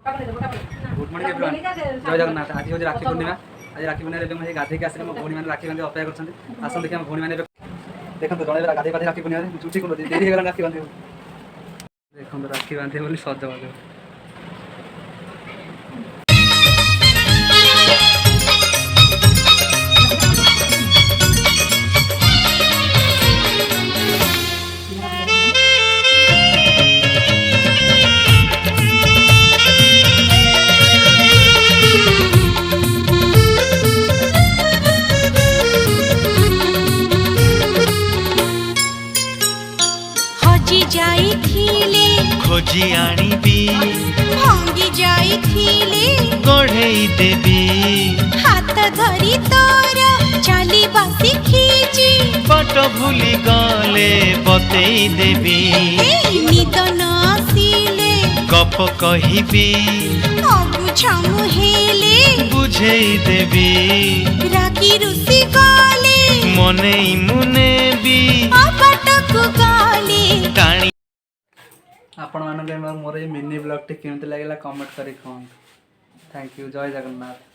Good morning everyone जय जगन्नाथ। आज हूँ राखी पूर्णिमा। आज राखी पूर्णिमा मुझे गाधे के आसिक मो भौणी मैंने राखी बांधे अपेक्षा करते आसन देखिए भौणी मैंने देखो जड़े गाधे गाधे राखी पूर्णिमा चुटी को देरी हो राखी बांधे देखो राखी बांधे बोली सज बांधे खोजी आनिबी भांगी जाइथिले गढ़ेई देवी हाथ धरी तोर चली बसी खींची पट भूली गले बतेई देवी निद न आसिले गप कहिबी अबुझा मुहेले बुझेई देवी राखी रुसी गले मनेई मुनेबी अपटक गले टाणी आपण मानक मोर ये मिनी ब्लॉग टी केमती लगे कमेंट करी कहूँ। Thank you. जय जगन्नाथ।